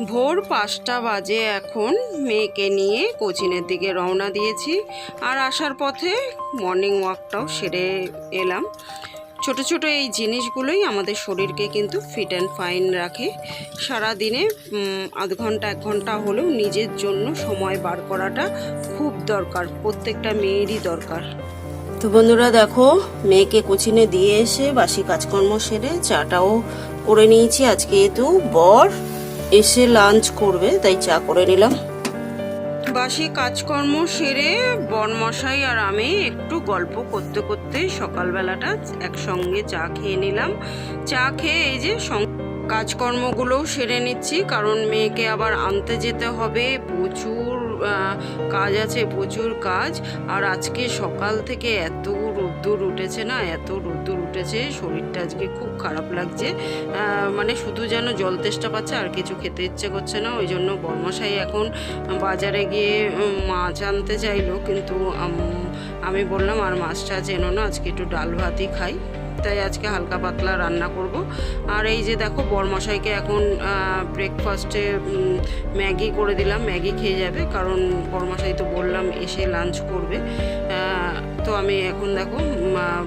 ভোর ৫টা বাজে এখন। মেয়েকে নিয়ে কোচিনের দিকে রওনা দিয়েছি। আর আসার পথে মর্নিং ওয়াকটাও সেরে এলাম। ছোট ছোট এই জিনিসগুলোই আমাদের শরীরকে কিন্তু ফিট অ্যান্ড ফাইন রাখে। সারা দিনে আধ ঘন্টা ১ ঘন্টা হলেও নিজের জন্য সময় বার করাটা খুব দরকার, প্রত্যেকটা মেয়েরই দরকার। তো বন্ধুরা দেখো, মেয়েকে কোচিনে দিয়ে এসে বাসি কাজকর্ম সেরে চাটাও করে নিয়েছি। আজকে তো বর এসে লাঞ্চ করবে, তাই চা করে নিলাম। বাসি কাজকর্ম সেরে বরমশাই আর আমি একটু গল্প করতে করতে সকালবেলাটা একসঙ্গে চা খেয়ে নিলাম। চা খেয়ে এই যে কাজকর্মগুলোও সেরে নিচ্ছি, কারণ মেয়েকে আবার আনতে যেতে হবে। প্রচুর কাজ আছে, প্রচুর কাজ। আর আজকে সকাল থেকে এত রোদ্দুর উঠেছে না, এত রোদ্দুর উঠেছে, শরীরটা আজকে খুব খারাপ লাগছে। মানে শুধু যেন জল তেষ্টা পাচ্ছে, আর কিছু খেতে ইচ্ছে করছে না। ওই জন্য বরমশাই এখন বাজারে গিয়ে মাছ আনতে চাইলো, কিন্তু আমি বললাম আর মাছটা চেনো না, আজকে একটু ডাল ভাতই খাই, তাই আজকে হালকা পাতলা রান্না করব। আর এই যে দেখো, বরমশাইকে এখন ব্রেকফাস্টে ম্যাগি করে দিলাম, ম্যাগি খেয়ে যাবে, কারণ বরমশাই তো বললাম এসে লাঞ্চ করবে। তো আমি এখন দেখো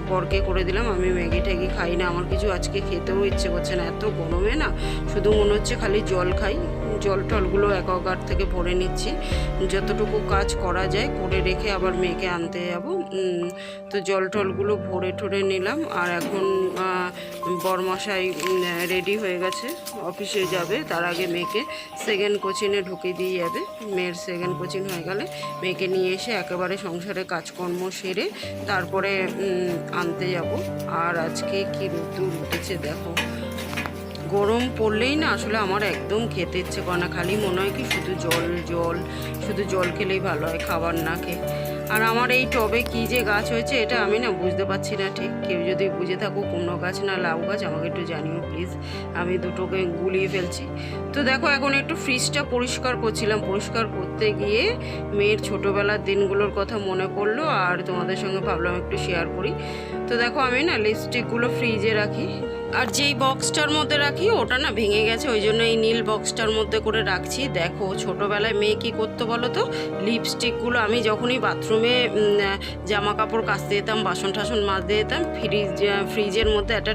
বরকে করে দিলাম। আমি ম্যাগি ট্যাগি খাই না, আমার কিছু আজকে খেতেও ইচ্ছে করছে না, এত গরমে না শুধু মনে হচ্ছে খালি জল খাই। জল টলগুলো অ্যাকোয়াগার্ড থেকে ভরে নিচ্ছি, যতটুকু কাজ করা যায় করে রেখে আবার মেয়েকে আনতে যাব। তো জল টলগুলো ভরে ঠরে নিলাম। আর এখন বরমশাই রেডি হয়ে গেছে, অফিসে যাবে। তার আগে মেয়েকে সেকেন্ড কোচিনে ঢুকিয়ে দিয়ে যাবে। মেয়ের সেকেন্ড কোচিং হয়ে গেলে মেয়েকে নিয়ে এসে একেবারে সংসারে কাজকর্ম সেরে তারপরে আনতে যাব। আর আজকে কি রোদ্দুর উঠেছে দেখো, গরম পড়লেই না আসলে আমার একদম খেতে ইচ্ছে করে না, খালি মনে হয় কি শুধু জল জল, শুধু জল খেলেই ভালো হয়, খাবার না খেয়ে। আর আমার এই টবে কি যে গাছ হয়েছে এটা আমি না বুঝতে পারছি না ঠিক। কেউ যদি বুঝে থাকো কুমড়ো গাছ না লাউ গাছ আমাকে একটু জানিও প্লিজ, আমি দুটোকে গুলিয়ে ফেলছি। তো দেখো এখন একটু ফ্রিজটা পরিষ্কার করছিলাম, পরিষ্কার করতে গিয়ে মেয়ের ছোটোবেলার দিনগুলোর কথা মনে পড়লো, আর তোমাদের সঙ্গে ভাবলাম একটু শেয়ার করি। তো দেখো আমি না লিপস্টিকগুলো ফ্রিজে রাখি, আর যেই বক্সটার মধ্যে রাখি ওটা না ভেঙে গেছে, ওই জন্য এই নীল বক্সটার মধ্যে করে রাখছি। দেখো ছোটোবেলায় মেয়ে কী করতো বলো তো, লিপস্টিকগুলো আমি যখনই বাথরুমে জামা কাপড় কাচতে যেতাম, বাসন টাসন মাজতে যেতাম, ফ্রিজের মধ্যে একটা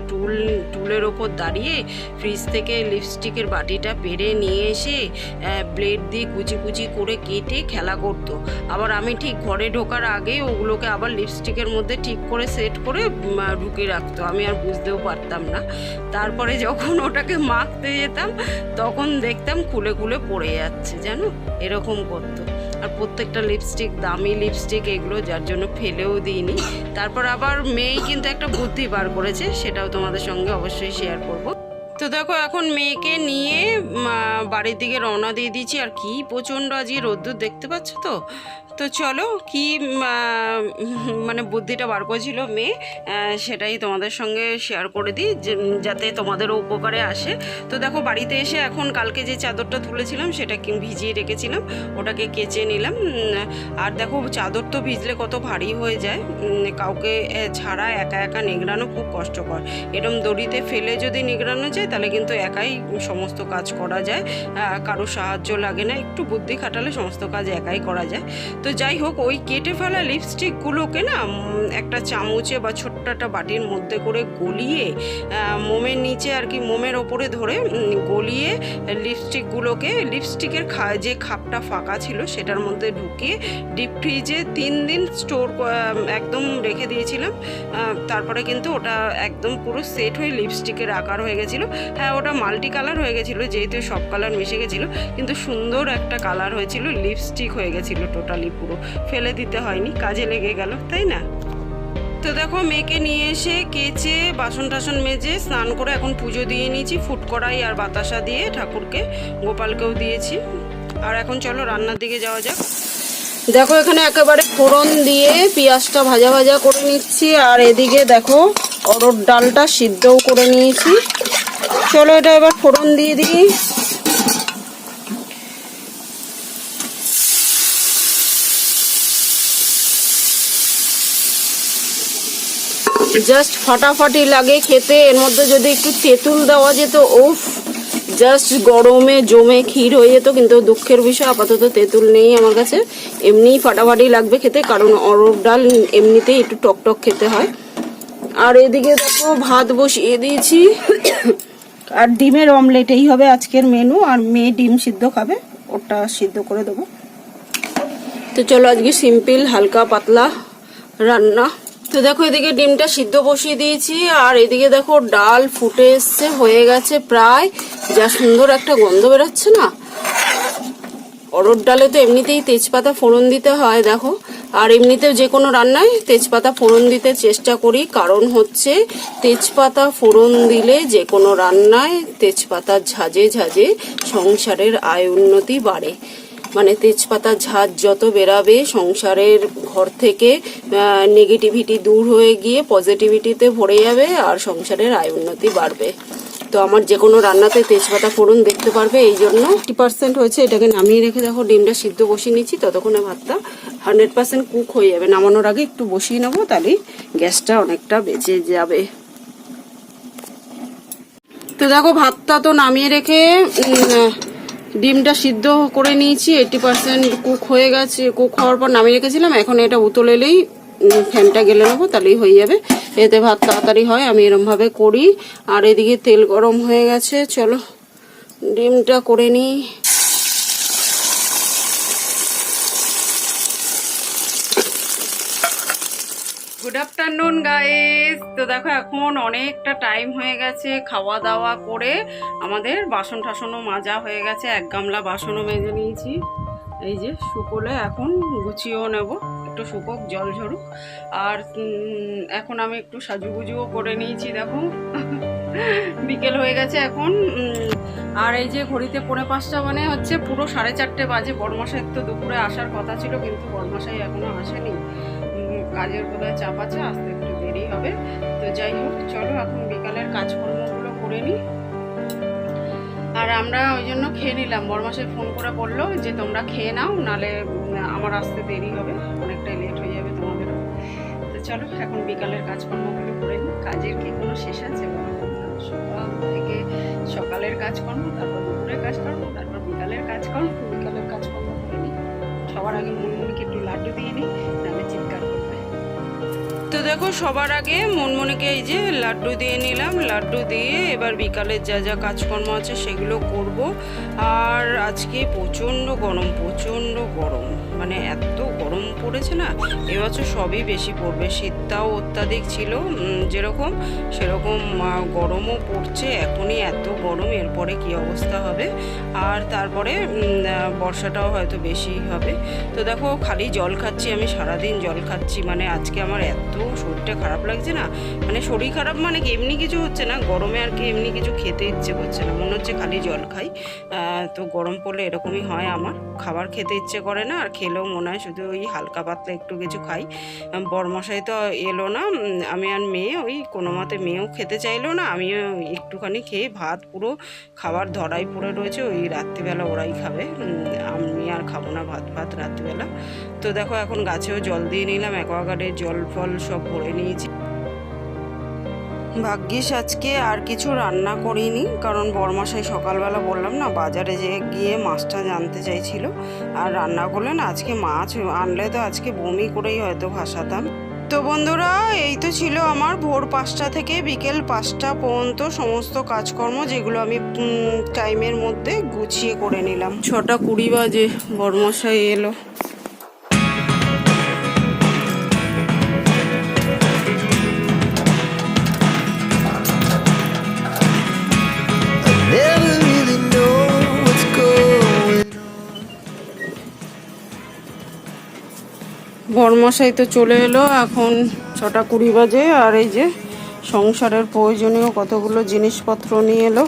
টুলের ওপর দাঁড়িয়ে ফ্রিজ থেকে লিপস্টিকের বাটিটা পেরে নিয়ে এসে ব্লেড দিয়ে কুচি কুচি করে কেটে খেলা করতো। আবার আমি ঠিক ঘরে ঢোকার আগে ওগুলোকে আবার লিপস্টিকের মধ্যে ঠিক করে সেট করে ঢুকিয়ে রাখতো, আমি আর বুঝতেও পারতাম না। তারপরে যখন ওটাকে মাখতে যেতাম তখন দেখতাম খুলে খুলে পড়ে যাচ্ছে, জানো, এরকম করতো। আর প্রত্যেকটা লিপস্টিক দামি লিপস্টিক এগুলো, যার জন্য ফেলেও দিইনি। তারপর আবার মেয়েই কিন্তু একটা বুদ্ধি বার করেছে, সেটাও তোমাদের সঙ্গে অবশ্যই শেয়ার করব। তো দেখো এখন মেয়েকে নিয়ে বাড়ির দিকে রওনা দিয়ে দিয়েছি। আর কি প্রচণ্ড আজকে রোদ্দুর দেখতে পাচ্ছ তো। তো চলো কি মানে বুদ্ধিটা বার করেছিল মেয়ে, সেটাই তোমাদের সঙ্গে শেয়ার করে দিই, যাতে তোমাদেরও উপকারে আসে। তো দেখো বাড়িতে এসে এখন কালকে যে চাদরটা তুলেছিলাম সেটা ভিজিয়ে রেখেছিলাম, ওটাকে কেচে নিলাম। আর দেখো চাদর তো ভিজলে কত ভারী হয়ে যায়, কাউকে ছাড়া একা একা নিগড়ানো খুব কষ্টকর। এরম দড়িতে ফেলে যদি নিগড়ানো যায় তাহলে কিন্তু একাই সমস্ত কাজ করা যায়, কারো সাহায্য লাগে না, একটু বুদ্ধি খাটালে সমস্ত কাজ একাই করা যায়। তো যাই হোক, ওই কেটে ফেলা লিপস্টিকগুলোকে না একটা চামচে বা ছোট্ট একটা বাটির মধ্যে করে গলিয়ে মোমের নিচে আর কি মোমের ওপরে ধরে গলিয়ে লিপস্টিকগুলোকে লিপস্টিকের যে খাপটা ফাঁকা ছিল সেটার মধ্যে ঢুকিয়ে ডিপ ফ্রিজে 3 দিন স্টোর একদম রেখে দিয়েছিলাম। তারপরে কিন্তু ওটা একদম পুরো সেট হয়ে লিপস্টিকের আকার হয়ে গেছিলো। হ্যাঁ, ওটা মাল্টি কালার হয়ে গেছিলো, যেহেতু সব কালার মিশে গেছিলো, কিন্তু সুন্দর একটা কালার হয়েছিল, লিপস্টিক হয়ে গেছিলো টোটালি, পুরো ফেলে দিতে হয়নি, কাজে লেগে গেল, তাই না। তো দেখো মেয়েকে নিয়ে এসে কেচে বাসন টাসন মেজে স্নান করে এখন পুজো দিয়ে নিয়েছি, ফুট কড়াই আর বাতাসা দিয়ে ঠাকুরকে, গোপালকেও দিয়েছি। আর এখন চলো রান্নার দিকে যাওয়া যাক। দেখো এখানে একেবারে ফোড়ন দিয়ে পেঁয়াজটা ভাজা ভাজা করে নিচ্ছি, আর এদিকে দেখো অরহর ডালটা সিদ্ধও করে নিয়েছি। চলো এটা এবার ফোড়ন দিয়ে দিই। জাস্ট ফাটাফাটি লাগে খেতে, এর মধ্যে যদি একটু তেঁতুল দেওয়া যেত, উফ জাস্ট গরমে জমে ক্ষীর হয়ে যেত, কিন্তু দুঃখের বিষয় আপাতত তেঁতুল নেই আমার কাছে। এমনিই ফাটাফাটি লাগবে খেতে, কারণ অরড় ডাল এমনিতেই একটু টকটক খেতে হয়। আর এদিকে দেখো ভাত বসিয়ে দিয়েছি আর ডিমের অমলেট, এই হবে আজকের মেনু। আর মেয়ে ডিম সিদ্ধ খাবে, ওটা সিদ্ধ করে দেবো। তো চলো আজকে সিম্পল হালকা পাতলা রান্না। তো দেখো এদিকে ডিমটা সিদ্ধ বসিয়ে দিয়েছি, আর এদিকে দেখো ডাল ফুটে এসছে, হয়ে গেছে প্রায়। যা সুন্দর একটা গন্ধ বেরোচ্ছে না। অরড় ডালে তো এমনিতেই তেজপাতা ফোড়ন দিতে হয় দেখো, আর এমনিতেও যে কোনো রান্নায় তেজপাতা ফোড়ন দিতে চেষ্টা করি, কারণ হচ্ছে তেজপাতা ফোড়ন দিলে যে কোনো রান্নায় তেজপাতার ঝাঁজে ঝাঁজে সংসারের আয় উন্নতি বাড়ে। মানে তেজপাতা ঝাঁজ যত বেরাবে সংসারের ঘর থেকে নেগেটিভিটি দূর হয়ে গিয়ে পজিটিভিটিতে ভরে যাবে, আর সংসারের আয় উন্নতি বাড়বে। তো আমার যে কোনো রান্নাতে তেজপাতা ফোড়ন দেখতে পারবে, এই জন্য 50% হয়েছে, এটাকে নামিয়ে রেখে দেখো ডিমটা সিদ্ধ বসিয়ে নিচ্ছি। ততক্ষণে ভাতটা 100% কুক হয়ে যাবে। নামানোর আগে একটু বসিয়ে নেবো, তাহলে গ্যাসটা অনেকটা বেঁচে যাবে। তো দেখো ভাতটা তো নামিয়ে রেখে ডিমটা সিদ্ধ করে নিয়েছি, 80% কুক হয়ে গেছে। কুক হওয়ার পর নামিয়ে রেখেছিলাম, এখন এটা উতল এলেই ফ্যানটা গেলে নেবো, তাহলেই হয়ে যাবে। এতে ভাত তাড়াতাড়ি হয়, আমি এরমভাবে করি। আর এদিকে তেল গরম হয়ে গেছে, চলো ডিমটা করে নিই। Good afternoon guys. তো দেখো এখন অনেকটা টাইম হয়ে গেছে, খাওয়া দাওয়া করে আমাদের বাসন টাসনও মাজা হয়ে গেছে, 1 গামলা বাসনও মেজে নিয়েছি। এই যে শুকোলে এখন গুছিয়েও নেব, একটু শুকোক জল ঝরুক। আর এখন আমি একটু সাজুগুজুও করে নিয়েছি দেখো। বিকেল হয়ে গেছে এখন। আর এই যে ঘড়িতে 4:45 মানে হচ্ছে পুরো 4:30 বাজে। বড়মশাই তো দুপুরে আসার কথা ছিল, কিন্তু বড়মশাই এখনো আসেনি, কাজের বোধহয় চাপ আছে, আসতে একটু দেরি হবে। তো যাই হোক চলো এখন বিকালের কাজকর্মগুলো করে নিই। আর আমরা ওই জন্য খেয়ে নিলাম। বড়মশাই ফোন করে বললো যে তোমরা খেয়ে নাও, নালে আমার আসতে দেরি হবে, অনেকটাই লেট হয়ে যাবে তোমাদেরও। তো চলো এখন বিকালের কাজকর্মগুলো করে নিই। কাজের কি কোনো শেষ আছে? সকাল থেকে সকালের কাজকর্ম, তারপর দুপুরের কাজকর্ম, তারপর বিকালের কাজকর্ম। বিকালের কাজকর্ম করে নিই। সবার আগে মনমনিকে একটু লাড্ডু দিয়ে নিই, নাহলে চিৎকার করবে। তো দেখো সবার আগে মনমনিকে এই যে লাড্ডু দিয়ে নিলাম। লাড্ডু দিয়ে এবার বিকালের যা যা কাজকর্ম আছে সেগুলো করব। আর আজকে প্রচণ্ড গরম, মানে এত গরম পড়েছে না, এবছর সবই বেশি পড়বে। শীতটাও অত্যাধিক ছিল, যেরকম সেরকম গরমও পড়ছে। এখনই এত গরম, এরপরে কি অবস্থা হবে। আর তারপরে বর্ষাটাও হয়তো বেশি হবে। তো দেখো খালি জল খাচ্ছি, আমি সারাদিন জল খাচ্ছি। মানে আজকে আমার এত শরীরটা খারাপ লাগছে না, মানে শরীর খারাপ মানে কি এমনি কিছু হচ্ছে না, গরমে আর কি এমনি কিছু খেতে ইচ্ছে করছে না, মনে হচ্ছে খালি জল খাই। তো গরম পড়লে এরকমই হয়, আমার খাবার খেতে ইচ্ছে করে না, আর খেলেও মনে হয় শুধু ওই হালকা পাতলা একটু কিছু খাই। বড়মশাই তো এলো না, আমি আর মেয়ে ওই কোনো মতে, মেয়েও খেতে চাইলো না, আমিও একটুখানি খেয়ে ভাত পুরো খাবার ধরাই পড়ে রয়েছে। ওই রাত্রিবেলা ওরাই খাবে, আমি আর খাবো না ভাত রাত্রিবেলা। তো দেখো এখন গাছেও জল দিয়ে নিলাম, অ্যাকোয়াগার্ডের জল ফল সব ভরে নিয়েছি। ভাগ্যিস আজকে আর কিছু রান্না করিনি, কারণ বড়মশাই সকালবেলা বললাম না বাজারে গিয়ে মাছটা জানতে চাইছিল, আর রান্না করলে না আজকে মাছ আনলে তো আজকে বমি করেই হয়তো ভাসাতাম। তো বন্ধুরা এই তো ছিল আমার ভোর 5টা থেকে বিকেল 5টা পর্যন্ত সমস্ত কাজকর্ম, যেগুলো আমি টাইমের মধ্যে গুছিয়ে করে নিলাম। 6:20 বাজে বড়মশাই এলো। বড়মশাই তো চলে এলো, এখন 6:20 বাজে। আর এই যে সংসারের প্রয়োজনীয় কতগুলো জিনিসপত্র নিয়ে এলো।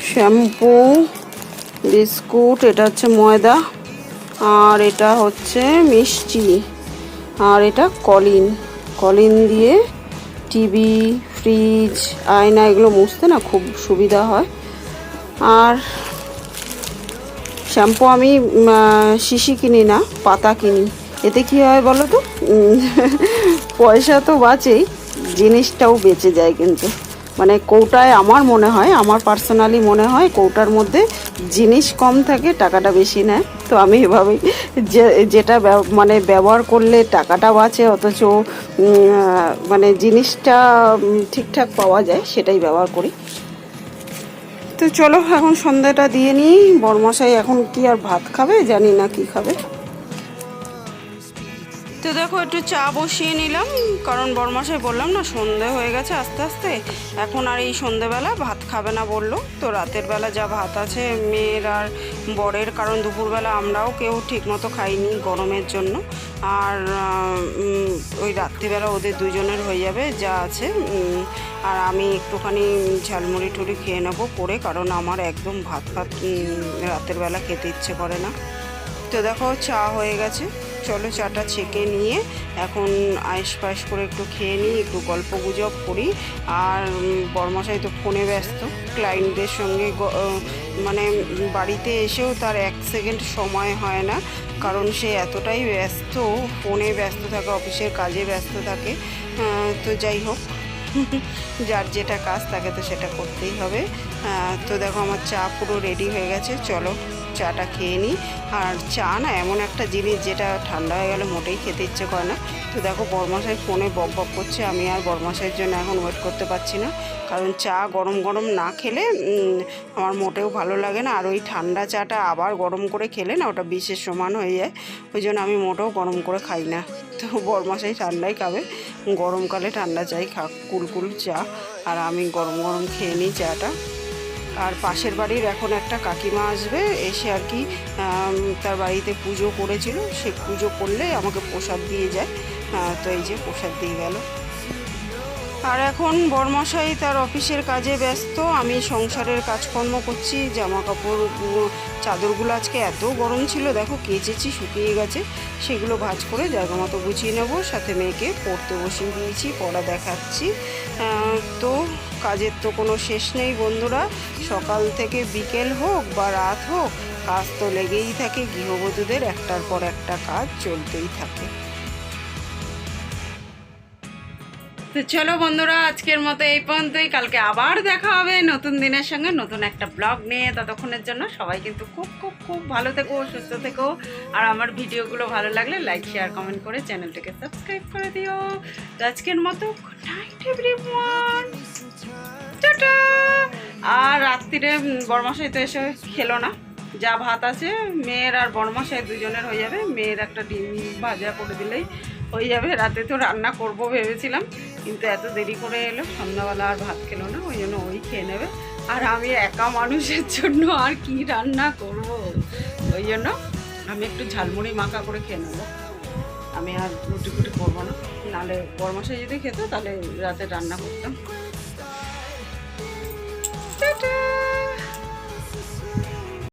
শ্যাম্পু, বিস্কুট, এটা হচ্ছে ময়দা, আর এটা হচ্ছে মিষ্টি, আর এটা কলিন দিয়ে টিভি, ফ্রিজ, আয়না এগুলো মুছতে না খুব সুবিধা হয়। আর শ্যাম্পু আমি শিশি কিনি না, পাতা কিনি। এতে কি হয় বলো তো, পয়সা তো বাঁচেই, জিনিসটাও বেঁচে যায় কিন্তু। মানে কৌটায় আমার মনে হয়, আমার পার্সোনালি মনে হয় কৌটার মধ্যে জিনিস কম থাকে, টাকাটা বেশি নেয়। তো আমি এভাবেই যেটা মানে ব্যবহার করলে টাকাটা বাঁচে অথচ মানে জিনিসটা ঠিকঠাক পাওয়া যায় সেটাই ব্যবহার করি। তো চলো এখন সন্ধ্যাটা দিয়ে নিই। বরমশাই এখন কি আর ভাত খাবে জানি না কি খাবে। তো দেখো একটু চা বসিয়ে নিলাম, কারণ বরমশাই বললাম না সন্ধে হয়ে গেছে আস্তে আস্তে, এখন আর এই সন্ধেবেলা ভাত খাবে না বললো। তো রাতের বেলা যা ভাত আছে মেয়ের আর বরের, কারণ দুপুরবেলা আমরাও কেউ ঠিকমতো খাইনি গরমের জন্য, আর ওই রাত্রিবেলা ওদের দুজনের হয়ে যাবে যা আছে। আর আমি একটুখানি ঝালমুড়ি টুড়ি খেয়ে নেবো করে, কারণ আমার একদম ভাত রাতের বেলা খেতে ইচ্ছে করে না। তো দেখো চা হয়ে গেছে, চলো চাটা ছেঁকে নিয়ে এখন আয়েস পায়েস করে একটু খেয়ে নিই, একটু গল্প গুজব করি। আর বরমশাই তো ফোনে ব্যস্ত, ক্লায়েন্টদের সঙ্গে মানে বাড়িতে এসেও তার 1 সেকেন্ড সময় হয় না, কারণ সে এতটাই ব্যস্ত, ফোনে ব্যস্ত থাকে, অফিসের কাজে ব্যস্ত থাকে। তো যাই হোক, যার যেটা কাজ তাকে তো সেটা করতেই হবে। তো দেখো আমার চা পুরো রেডি হয়ে গেছে, চলো চাটা খেয়ে নিই। আর চা না এমন একটা জিনিস যেটা ঠান্ডা হয়ে গেলে মোটেই খেতে ইচ্ছে করে না। তো দেখো বরমশাই ফোনে বক বক করছে, আমি আর বরমশাইয়ের জন্য এখন ওয়েট করতে পারছি না, কারণ চা গরম গরম না খেলে আমার মোটেও ভালো লাগে না। আর ওই ঠান্ডা চাটা আবার গরম করে খেলে না ওটা বিষের সমান হয়ে যায়, ওই জন্য আমি মোটেও গরম করে খাই না। তো বরমশাই ঠান্ডাই খাবে, গরমকালে ঠান্ডা চাই খা, কুলকুল চা, আর আমি গরম গরম খেয়ে নিই চাটা। আর পাশের বাড়ির এখন একটা কাকিমা আসবে, এসে আর কি তার বাড়িতে পুজো করেছিল, সে পুজো করলে আমাকে প্রসাদ দিয়ে যায়। তো এই যে প্রসাদ দিয়ে গেল। আর এখন বরমশাই তার অফিসের কাজে ব্যস্ত, আমি সংসারের কাজকর্ম করছি। জামা কাপড় চাদরগুলো আজকে এত গরম ছিল, দেখো কেচেছি শুকিয়ে গেছে, সেগুলো ভাঁজ করে জায়গা মতো গুছিয়ে নেবো। সাথে মেয়েকে পড়তে বসিয়ে দিয়েছি, পড়া দেখাচ্ছি। তো কাজের তো কোনো শেষ নেই বন্ধুরা, সকাল থেকে বিকেল হোক বা রাত হোক কাজ তো লেগেই থাকে, গৃহবধূদের একটার পর একটা কাজ চলতেই থাকে। তো চলো বন্ধুরা আজকের মতো এই পর্যন্তই, কালকে আবার দেখা হবে নতুন দিনের সঙ্গে, নতুন একটা ব্লগ নিয়ে। ততক্ষণের জন্য সবাই কিন্তু খুব খুব খুব ভালো থেকো, সুস্থ থেকো। আর আমার ভিডিওগুলো ভালো লাগলে লাইক শেয়ার কমেন্ট করে চ্যানেলটাকে সাবস্ক্রাইব করে দিও। তো আজকের মতো গুড নাইট এভরিওয়ান, টাটা। আর রাত্রিরে বরমশাই তো এসে খেলো না, যা ভাত আছে মেয়ের আর বরমশাই দুজনের হয়ে যাবে, মেয়ের একটা ডিম ভাজা করে দিলেই হয়ে যাবে। রাতে তো রান্না করব ভেবেছিলাম, কিন্তু এত দেরি করে এলো, সন্ধ্যাবেলা আর ভাত খেলো না, ওই জন্য ওই খেয়ে নেবে। আর আমি একা মানুষের জন্য আর কি রান্না করব, ওই জন্য আমি একটু ঝালমুড়ি মাখা করে খেয়ে নেবো। আমি আর রুটি ফুটি করবো না, নাহলে বরমশাই যদি খেত তাহলে রাতে রান্না করতাম।